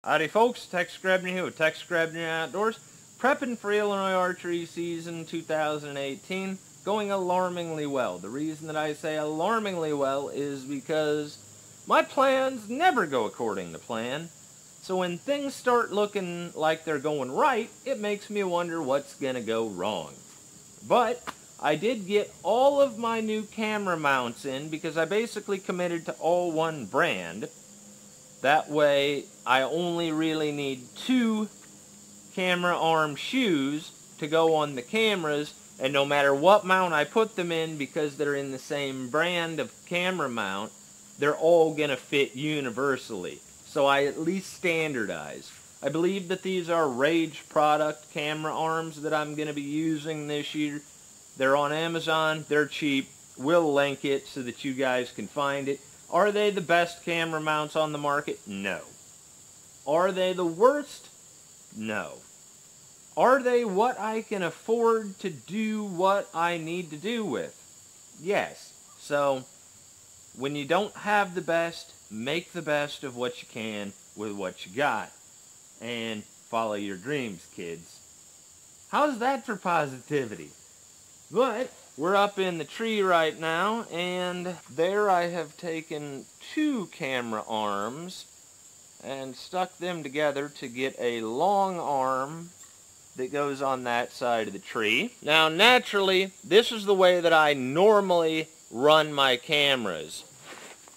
Howdy folks, Tex Grebner here with Tex Grebner Outdoors. Prepping for Illinois Archery season 2018. Going alarmingly well. The reason that I say alarmingly well is because my plans never go according to plan. So when things start looking like they're going right, it makes me wonder what's gonna go wrong. But I did get all of my new camera mounts in because I basically committed to all one brand. That way, I only really need 2 camera arm shoes to go on the cameras, and no matter what mount I put them in, because they're in the same brand of camera mount, they're all going to fit universally. So I at least standardize. I believe that these are Rage product camera arms that I'm going to be using this year. They're on Amazon, they're cheap. We'll link it so that you guys can find it. Are they the best camera mounts on the market? No. Are they the worst? No. Are they what I can afford to do what I need to do with? Yes. So, when you don't have the best, make the best of what you can with what you got. And follow your dreams, kids. How's that for positivity? But we're up in the tree right now, and there I have taken 2 camera arms and stuck them together to get a long arm that goes on that side of the tree. Now naturally, this is the way that I normally run my cameras.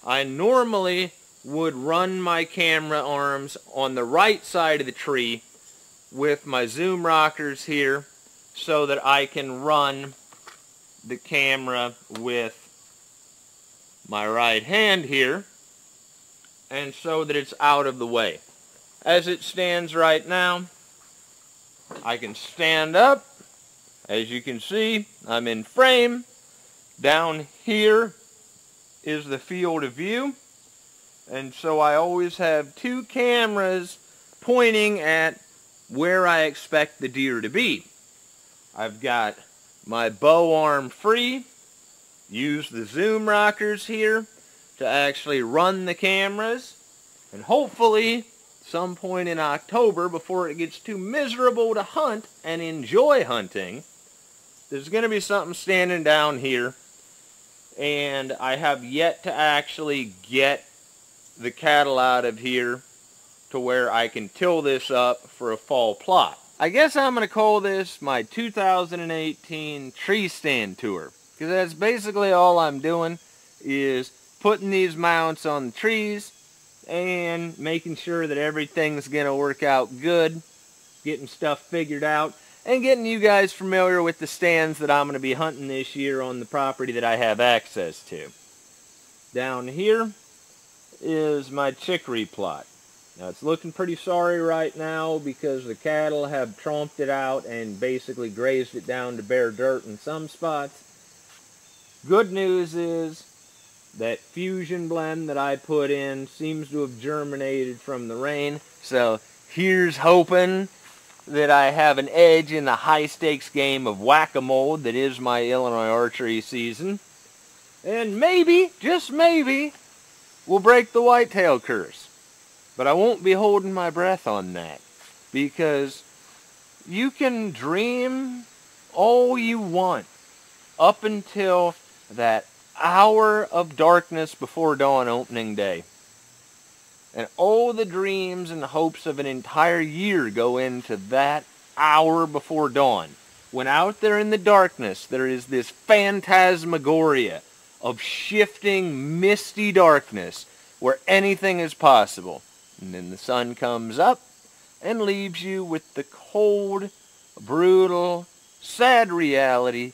I normally would run my camera arms on the right side of the tree with my zoom rockers here so that I can run the camera with my right hand here, and so that it's out of the way. As it stands right now, I can stand up. As you can see, I'm in frame. Down here is the field of view, and so I always have 2 cameras pointing at where I expect the deer to be. I've got my bow arm free, use the zoom rockers here to actually run the cameras, and hopefully some point in October, before it gets too miserable to hunt and enjoy hunting, there's going to be something standing down here, and I have yet to actually get the cattle out of here to where I can till this up for a fall plot. I guess I'm going to call this my 2018 tree stand tour, because that's basically all I'm doing, is putting these mounts on the trees and making sure that everything's going to work out good, getting stuff figured out, and getting you guys familiar with the stands that I'm going to be hunting this year on the property that I have access to. Down here is my chicory plot. Now it's looking pretty sorry right now because the cattle have tromped it out and basically grazed it down to bare dirt in some spots. Good news is that fusion blend that I put in seems to have germinated from the rain. So here's hoping that I have an edge in the high stakes game of whack-a-mole that is my Illinois Archery season. And maybe, just maybe, we'll break the whitetail curse. But I won't be holding my breath on that, because you can dream all you want up until that hour of darkness before dawn opening day. And all the dreams and hopes of an entire year go into that hour before dawn. When out there in the darkness, there is this phantasmagoria of shifting, misty darkness where anything is possible. And then the sun comes up and leaves you with the cold, brutal, sad reality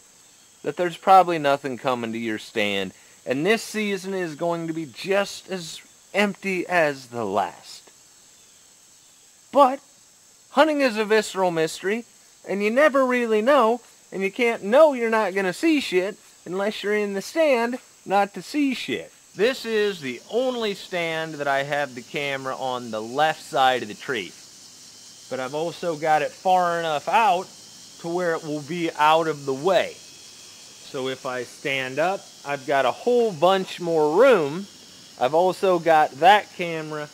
that there's probably nothing coming to your stand. And this season is going to be just as empty as the last. But hunting is a visceral mystery, and you never really know, and you can't know you're not going to see shit unless you're in the stand not to see shit. This is the only stand that I have the camera on the left side of the tree. But I've also got it far enough out to where it will be out of the way. So if I stand up, I've got a whole bunch more room. I've also got that camera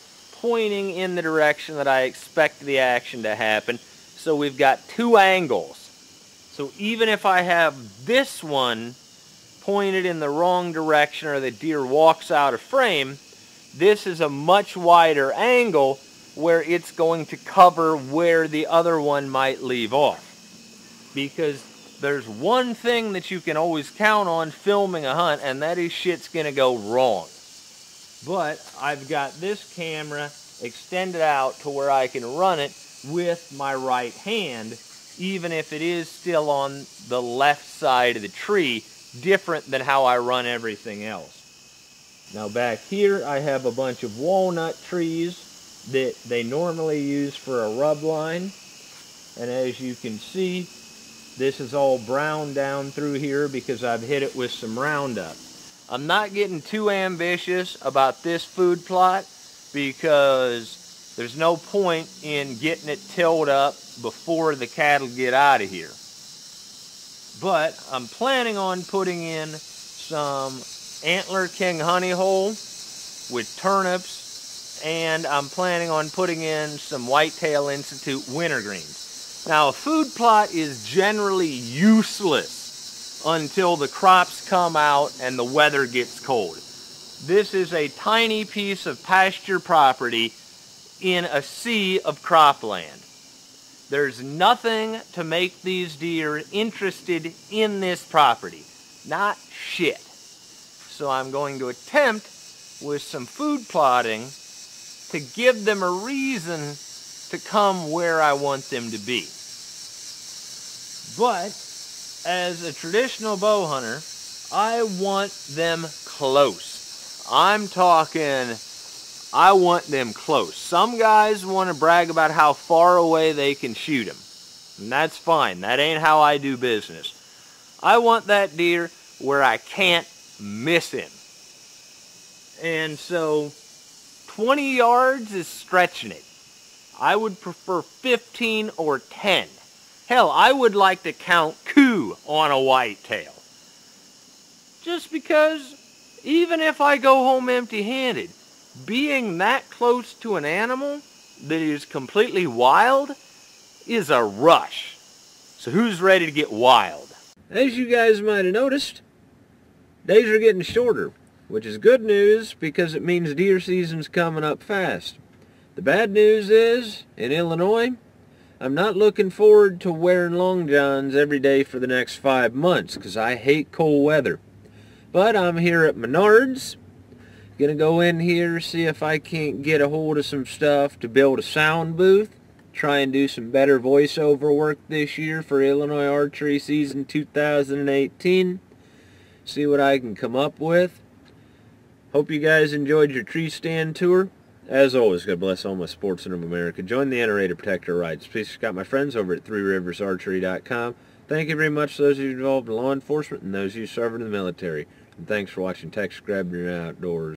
pointing in the direction that I expect the action to happen. So we've got two angles. So even if I have this one pointed in the wrong direction or the deer walks out of frame, this is a much wider angle where it's going to cover where the other one might leave off. Because there's one thing that you can always count on filming a hunt, and that is shit's gonna go wrong. But I've got this camera extended out to where I can run it with my right hand, even if it is still on the left side of the tree, different than how I run everything else. Now back here I have a bunch of walnut trees that they normally use for a rub line, and as you can see, this is all brown down through here because I've hit it with some Roundup. I'm not getting too ambitious about this food plot because there's no point in getting it tilled up before the cattle get out of here. But I'm planning on putting in some Antler King honey hole with turnips, and I'm planning on putting in some Whitetail Institute wintergreens. Now, a food plot is generally useless until the crops come out and the weather gets cold. This is a tiny piece of pasture property in a sea of cropland. There's nothing to make these deer interested in this property. Not shit. So I'm going to attempt with some food plotting to give them a reason to come where I want them to be. But as a traditional bow hunter, I want them close. I'm talking, I want them close. Some guys want to brag about how far away they can shoot them, and that's fine. That ain't how I do business. I want that deer where I can't miss him. And so 20 yards is stretching it. I would prefer 15 or 10. Hell, I would like to count coup on a whitetail. Just because even if I go home empty-handed, being that close to an animal that is completely wild is a rush. So who's ready to get wild? As you guys might have noticed, days are getting shorter, which is good news because it means deer season's coming up fast. The bad news is, in Illinois, I'm not looking forward to wearing long johns every day for the next 5 months because I hate cold weather. But I'm here at Menards. Gonna go in here, see if I can't get a hold of some stuff to build a sound booth. Try and do some better voiceover work this year for Illinois Archery season 2018. See what I can come up with. Hope you guys enjoyed your tree stand tour. As always, God bless all my sportsmen of America. Join the NRA to protect our rights. Please check out my friends over at threeriversarchery.com. Thank you very much to those of you involved in law enforcement and those of you serving in the military. And thanks for watching Tex Grebner Outdoors.